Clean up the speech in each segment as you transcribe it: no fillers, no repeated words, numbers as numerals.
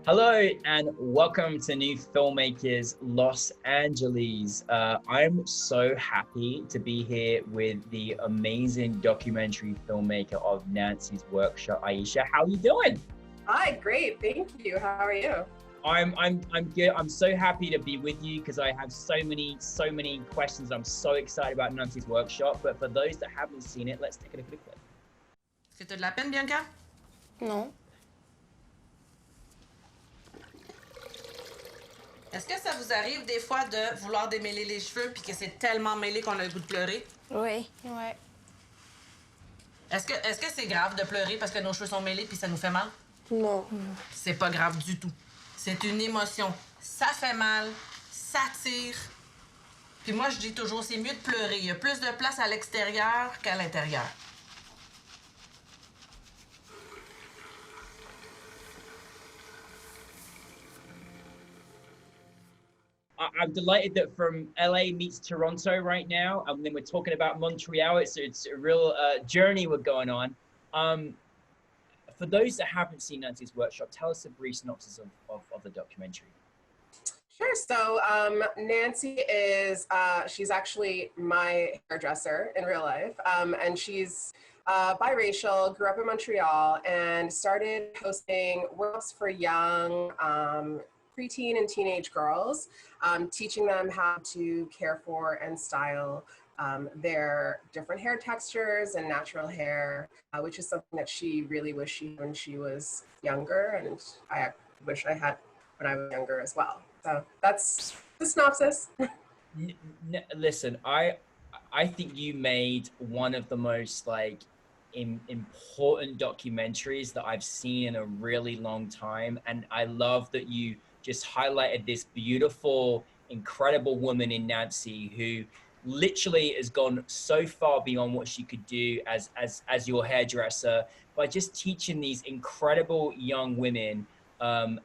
Hello and welcome to New Filmmakers Los Angeles. I'm so happy to be here with the amazing documentary filmmaker of Nancy's workshop, Aïcha. How are you doing? Hi, great, thank you. How are you? I'm good. I'm so happy to be with you because I have so many questions. I'm so excited about Nancy's workshop. But for those that haven't seen it, let's take a look at the clip. Est-ce que tu as de la peine, Bianca? Non. Est-ce que ça vous arrive des fois de vouloir démêler les cheveux puis que c'est tellement mêlé qu'on a le goût de pleurer? Oui. Ouais. Est-ce que c'est grave de pleurer parce que nos cheveux sont mêlés puis ça nous fait mal? Non. C'est pas grave du tout. C'est une émotion. Ça fait mal, ça tire. Puis moi, je dis toujours, c'est mieux de pleurer. Il y a plus de place à l'extérieur qu'à l'intérieur. I'm delighted that from LA meets Toronto right now, and then we're talking about Montreal. It's a real journey we're going on. For those that haven't seen Nancy's workshop, tell us a brief synopsis of the documentary. Sure. So Nancy is, she's actually my hairdresser in real life. And she's biracial, grew up in Montreal, and started hosting workshops for young preteen and teenage girls, teaching them how to care for and style their different hair textures and natural hair, which is something that she really wished she when she was younger, and I wish I had when I was younger as well. So that's the synopsis. Listen, I think you made one of the most important documentaries that I've seen in a really long time, and I love that you just highlighted this beautiful, incredible woman in Nancy who literally has gone so far beyond what she could do as your hairdresser by just teaching these incredible young women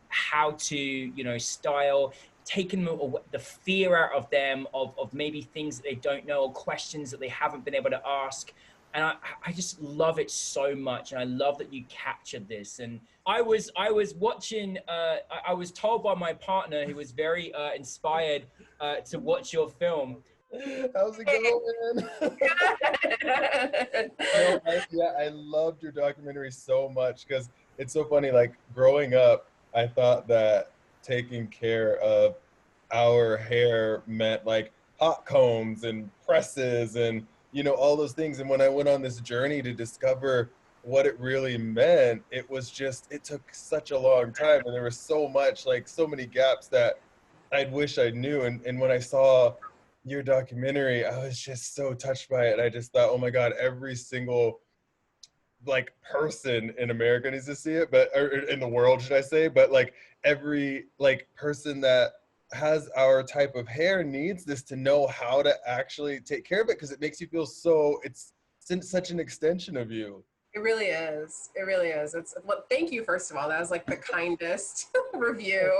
how to, style, taking the fear out of them of maybe things that they don't know or questions that they haven't been able to ask. And I just love it so much, and I love that you captured this. And I was watching. I was told by my partner, who was very inspired to watch your film. How's it going? I loved your documentary so much because it's so funny. Like growing up, I thought that taking care of our hair meant like hot combs and presses and all those things. And when I went on this journey to discover what it really meant, it took such a long time. And there was so many gaps that I'd wish I knew. And when I saw your documentary, I was just so touched by it. I just thought, oh my God, every single person in America needs to see it, or in the world, should I say, but every person that has our type of hair needs this to know how to actually take care of it, because it makes you feel it's such an extension of you. It really is. It really is. Thank you, first of all. That was the kindest review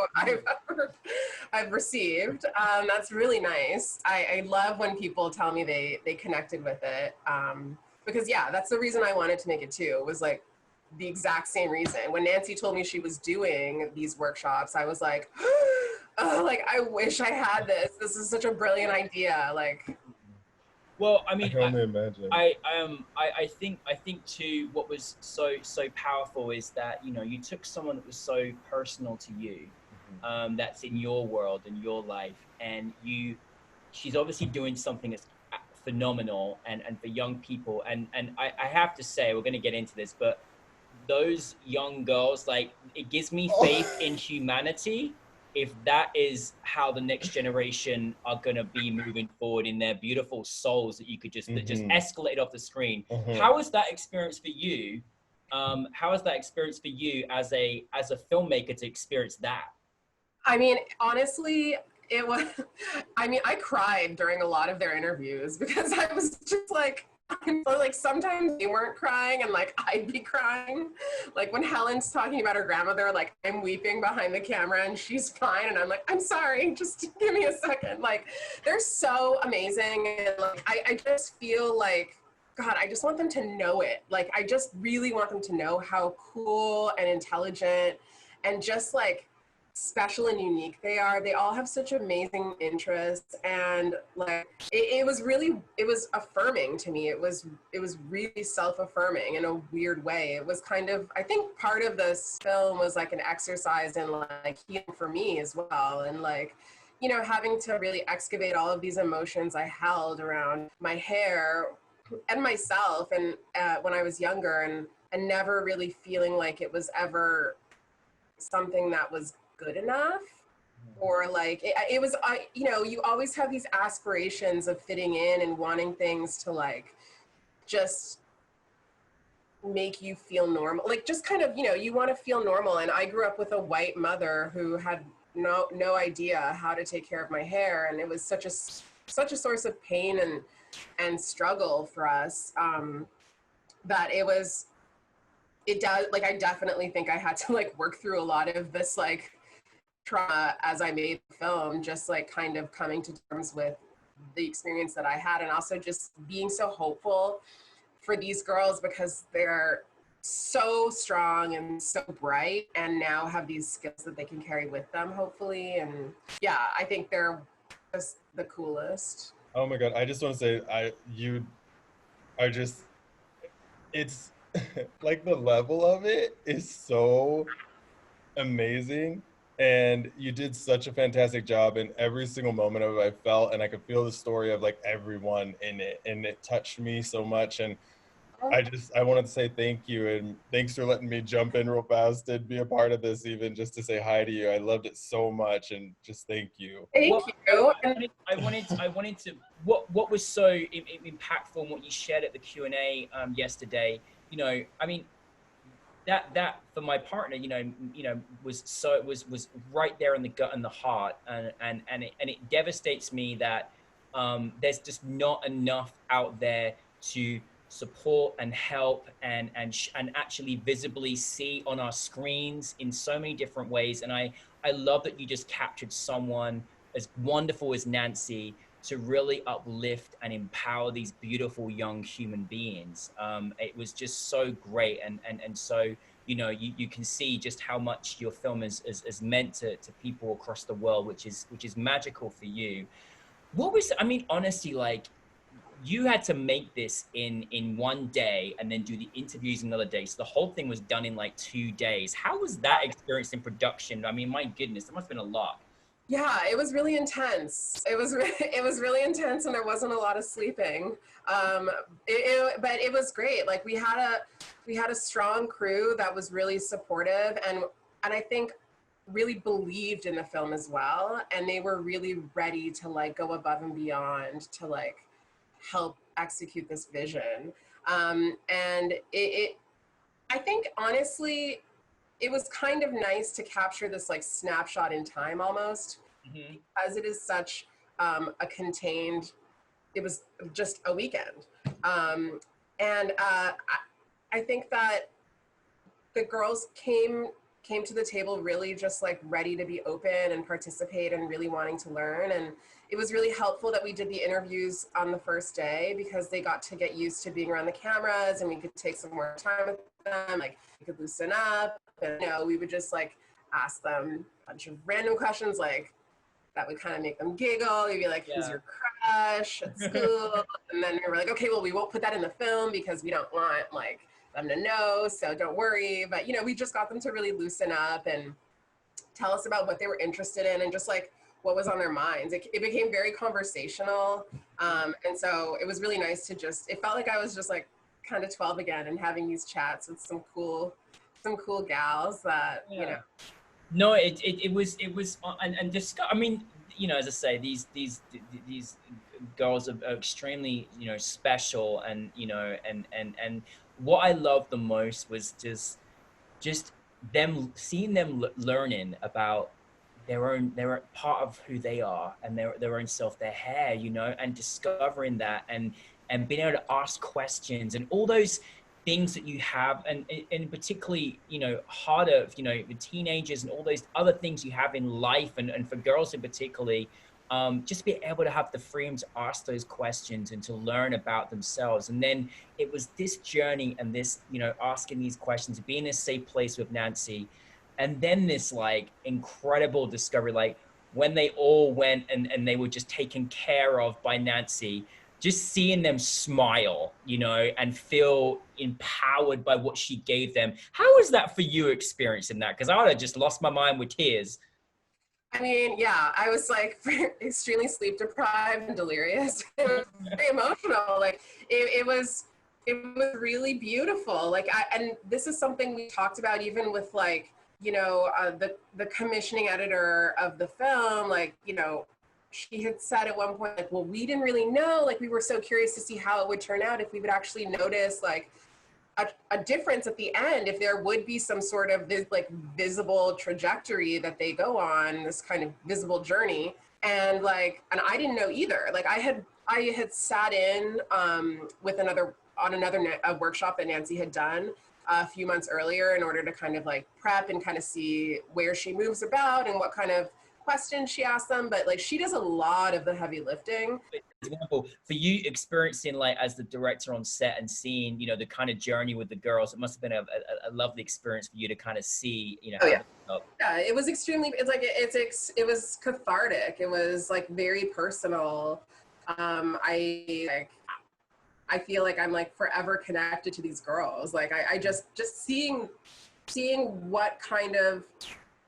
I've received. That's really nice. I love when people tell me they connected with it. Because yeah, that's the reason I wanted to make it too. It was the exact same reason. When Nancy told me she was doing these workshops, I was like, oh, I wish I had this. This is such a brilliant idea. Well, I mean, I can only imagine. I think too, what was so powerful is that you took someone that was so personal to you, that's in your world and your life, and she's obviously doing something that's phenomenal and for young people, and I have to say, we're going to get into this, but those young girls, it gives me faith in humanity if that is how the next generation are going to be moving forward in their beautiful souls that you could just escalate off the screen. How was that experience for you? How was that experience for you as a filmmaker to experience that? I mean, honestly, I cried during a lot of their interviews because I was just sometimes they weren't crying and I'd be crying. When Helen's talking about her grandmother, I'm weeping behind the camera and she's fine. And I'm I'm sorry, just give me a second. They're so amazing. And I just feel God, I just want them to know it. I just really want them to know how cool and intelligent and just like special and unique they are. They all have such amazing interests, and like it was affirming to me. It was really self-affirming in a weird way. It was kind of, I think part of this film was like an exercise in like healing for me as well, and like, you know, having to really excavate all of these emotions I held around my hair and myself, and when I was younger, and never really feeling like it was ever something that was good enough, or like it was, you know, you always have these aspirations of fitting in and wanting things to like just make you feel normal, like just kind of, you know, you want to feel normal. And I grew up with a white mother who had no idea how to take care of my hair, and it was such a source of pain and struggle for us, that it does, like, I definitely think I had to like work through a lot of this like trauma as I made the film, just like kind of coming to terms with the experience that I had, and also just being so hopeful for these girls because they're so strong and so bright, and now have these skills that they can carry with them, hopefully. And yeah, I think they're just the coolest. Oh my God, I just want to say, you are just, it's like the level of it is so amazing, and you did such a fantastic job in every single moment of it. I felt, and I could feel the story of like everyone in it, and it touched me so much. And I wanted to say thank you, and thanks for letting me jump in real fast and be a part of this, even just to say hi to you. I loved it so much, and just thank you. Thank you. I wanted to, what was so impactful in what you shared at the Q&A yesterday, you know, I mean, that for my partner, you know, was right there in the gut and the heart, and it devastates me that there's just not enough out there to support and help and actually visibly see on our screens in so many different ways. And I love that you just captured someone as wonderful as Nancy to really uplift and empower these beautiful young human beings. It was just so great, and so, you know, you can see just how much your film is meant to people across the world, which is magical for you. What was, I mean, honestly, like, you had to make this in one day and then do the interviews another day. So the whole thing was done in like 2 days. How was that experience in production? I mean, my goodness, there must have been a lot. Yeah, it was really intense. It was really intense, and there wasn't a lot of sleeping. But it was great. Like we had a strong crew that was really supportive, and I think really believed in the film as well. And they were really ready to like go above and beyond to like help execute this vision. And I think honestly, it was kind of nice to capture this like snapshot in time almost, because it is such a contained, it was just a weekend. And I think that the girls came to the table really just like ready to be open and participate and really wanting to learn. And it was really helpful that we did the interviews on the first day, because they got to get used to being around the cameras, and we could take some more time with them, like we could loosen up. And, you know, we would just like ask them a bunch of random questions like that would kind of make them giggle. We'd be like, who's your crush at school? And then we were like, okay, well, we won't put that in the film because we don't want like them to know, so don't worry. But, you know, we just got them to really loosen up and tell us about what they were interested in and just like what was on their minds. It became very conversational. And so it was really nice to just, it felt like I was just like kind of 12 again and having these chats with some cool gals that, you know. No, it was, and just, I mean, you know, as I say, these girls are extremely, you know, special, and, you know, and what I loved the most was just them, seeing them learning about they're part of who they are, and their own self, their hair, you know, and discovering that, and being able to ask questions and all those things that you have, and particularly, you know, harder, you know, the teenagers and all those other things you have in life, and for girls in particularly, just be able to have the freedom to ask those questions and to learn about themselves. And then it was this journey and this, you know, asking these questions, being in a safe place with Nancy, And then this like incredible discovery, like when they all went and they were just taken care of by Nancy, just seeing them smile, you know, and feel empowered by what she gave them. How was that for you experiencing that? Because I would have just lost my mind with tears. I mean, yeah, I was like extremely sleep deprived and delirious. It was very emotional. Like it was really beautiful. Like and this is something we talked about even with like, you know, the commissioning editor of the film, like, you know, she had said at one point, like, well, we didn't really know, like, we were so curious to see how it would turn out, if we would actually notice, like, a difference at the end, if there would be some sort of this, like, visible trajectory that they go on, this kind of visible journey. And, like, and I didn't know either. Like, I had sat in with another workshop that Nancy had done a few months earlier in order to kind of like prep and kind of see where she moves about and what kind of questions she asks them. But like she does a lot of the heavy lifting. For example, for you experiencing like as the director on set and seeing, you know, the kind of journey with the girls, it must have been a lovely experience for you to kind of see, you know. Oh, yeah. Yeah, it was extremely, it's like, it was cathartic. It was like very personal. I feel like I'm like forever connected to these girls. Like I just seeing what kind of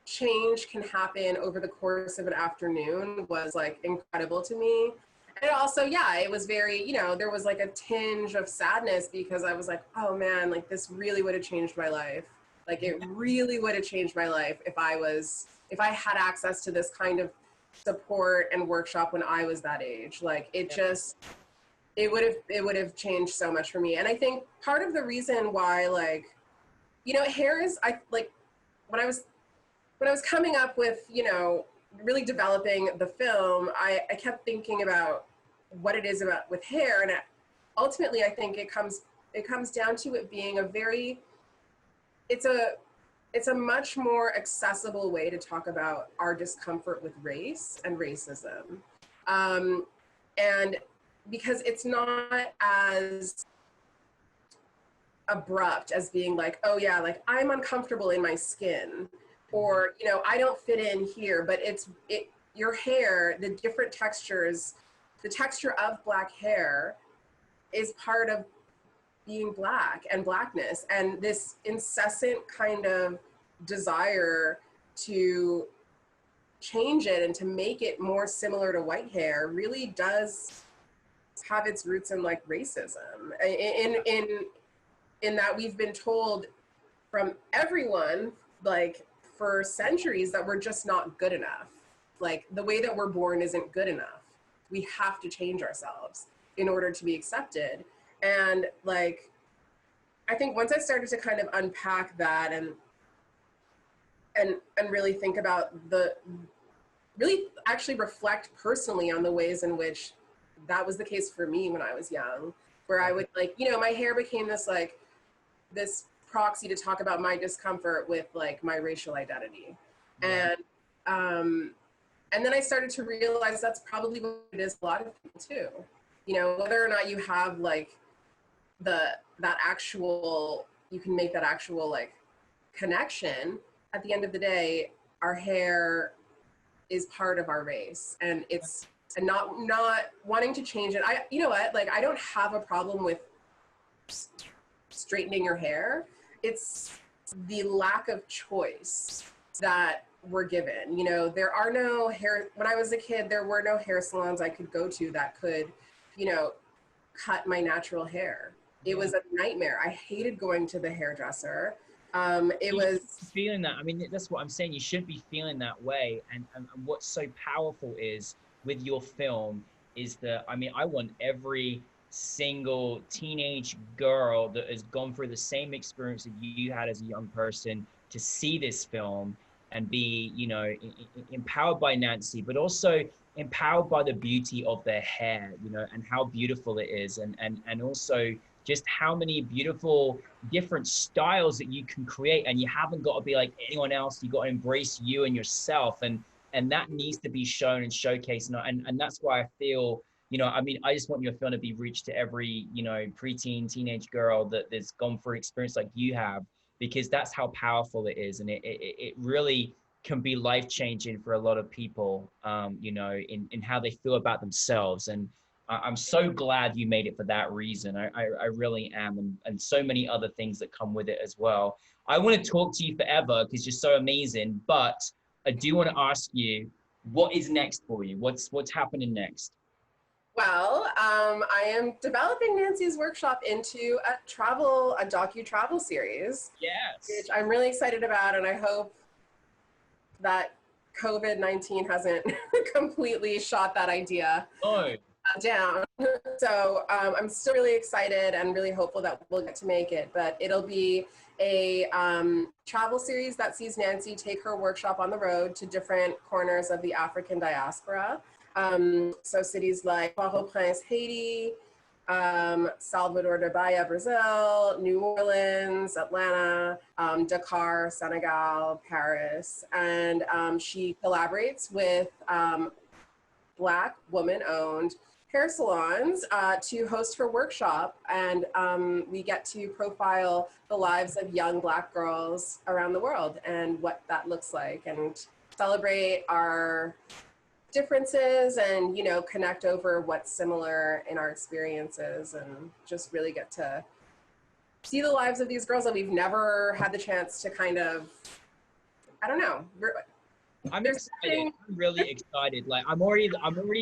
change can happen over the course of an afternoon was like incredible to me. And also, yeah, it was very, you know, there was like a tinge of sadness because I was like, oh man, like this really would have changed my life. Like it really would have changed my life if I had access to this kind of support and workshop when I was that age. Like it just, it would have changed so much for me. And I think part of the reason why, like, you know, hair is, I like, when I was coming up with, you know, really developing the film, I kept thinking about what it is about with hair. And ultimately, I think it comes down to it being a very, it's a much more accessible way to talk about our discomfort with race and racism. And because it's not as abrupt as being like, oh yeah, like I'm uncomfortable in my skin, or, you know, I don't fit in here, but your hair, the different textures, the texture of Black hair is part of being Black and Blackness. And this incessant kind of desire to change it and to make it more similar to white hair really does have its roots in like racism, in that we've been told from everyone, like for centuries, that we're just not good enough. Like the way that we're born isn't good enough. We have to change ourselves in order to be accepted. And like, I think once I started to kind of unpack that and really think about really actually reflect personally on the ways in which that was the case for me when I was young, where I would like, you know, my hair became this like, this proxy to talk about my discomfort with like my racial identity. Yeah. And then I started to realize that's probably what it is a lot of people too. You know, whether or not you have like that actual, you can make that actual like connection, at the end of the day, our hair is part of our race, and it's, and not wanting to change it. You know what, like I don't have a problem with straightening your hair. It's the lack of choice that we're given. You know, there are no hair, when I was a kid, there were no hair salons I could go to that could, you know, cut my natural hair. It was a nightmare. I hated going to the hairdresser. It was feeling that. I mean, that's what I'm saying. You should be feeling that way. And what's so powerful is with your film is that, I mean, I want every single teenage girl that has gone through the same experience that you had as a young person to see this film and be, you know, empowered by Nancy, but also empowered by the beauty of their hair, you know, and how beautiful it is. And also just how many beautiful different styles that you can create, and you haven't got to be like anyone else. You got to embrace you and yourself, and that needs to be shown and showcased. And that's why I feel, you know, I mean, I just want your film to be reached to every, you know, preteen, teenage girl that has gone through an experience like you have. because that's how powerful it is. And it really can be life-changing for a lot of people, you know, in how they feel about themselves. And I'm so glad you made it for that reason. I really am. And so many other things that come with it as well. I want to talk to you forever because you're so amazing, but I do want to ask you, what is next for you? What's happening next? Well, I am developing Nancy's workshop into a docu-travel series, Yes. which I'm really excited about, and I hope that COVID-19 hasn't completely shot that idea Oh, down. So I'm still really excited and really hopeful that we'll get to make it, but it'll be a travel series that sees Nancy take her workshop on the road to different corners of the African diaspora. So cities like Port-au-Prince, Haiti, Salvador de Bahia, Brazil, New Orleans, Atlanta, Dakar, Senegal, Paris. And she collaborates with Black woman-owned hair salons to host her workshop. And we get to profile the lives of young Black girls around the world and what that looks like, and celebrate our differences and, you know, connect over what's similar in our experiences, and just really get to see the lives of these girls that we've never had the chance to kind of, I don't know. I'm excited. I'm really excited. Like I'm already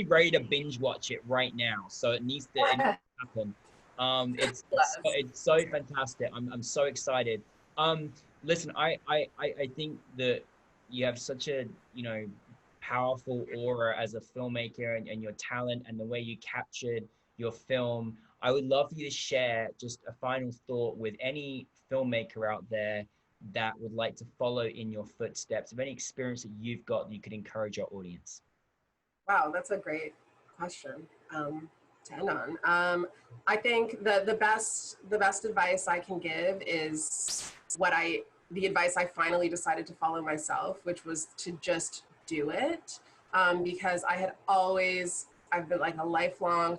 ready to binge watch it right now. So it needs to happen. It's so fantastic. I'm so excited. Listen, I think that you have such a, you know, powerful aura as a filmmaker, and your talent and the way you captured your film. I would love for you to share just a final thought with any filmmaker out there that would like to follow in your footsteps, of any experience that you've got that you could encourage our audience. Wow, that's a great question to end on. I think the best advice I can give is the advice I finally decided to follow myself, which was to just do it, because I've been like a lifelong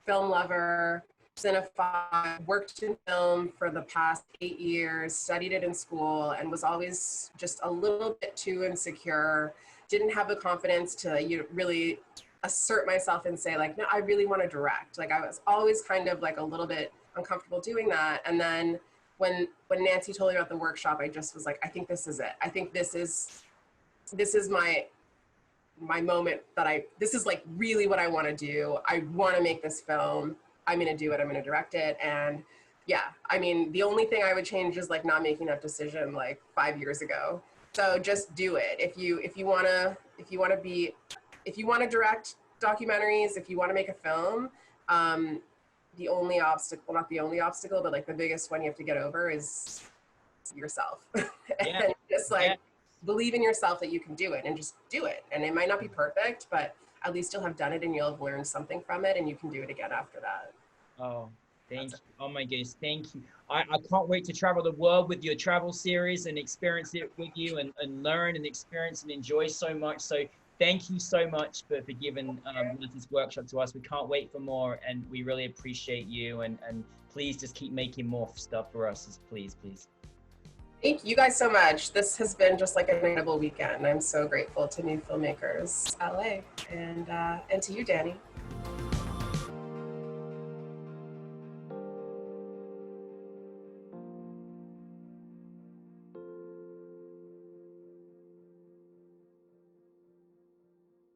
film lover, cinephile, worked in film for the past 8 years, studied it in school, and was always just a little bit too insecure, didn't have the confidence to really assert myself and say like, no, I really want to direct. Like I was always kind of like a little bit uncomfortable doing that. And then when Nancy told me about the workshop, I just was like, I think this is it. I think this is my moment this is like really what I want to do. I want to make this film. I'm going to do it. I'm going to direct it. And yeah, I mean, the only thing I would change is like not making that decision like 5 years ago. So just do it. If you want to direct documentaries, if you want to make a film, the only obstacle, not the only obstacle, but like the biggest one you have to get over is yourself. Yeah. And just like believe in yourself that you can do it, and just do it. And it might not be perfect, but at least you'll have done it and you'll have learned something from it, and you can do it again after that. Oh, thank you. Oh my goodness, thank you. I can't wait to travel the world with your travel series and experience it with you, and learn and experience and enjoy so much. So thank you so much for giving this workshop to us. We can't wait for more, and we really appreciate you, and please just keep making more stuff for us, please. Thank you guys so much. This has been just like an incredible weekend. I'm so grateful to NewFilmmakers LA, and to you, Danny.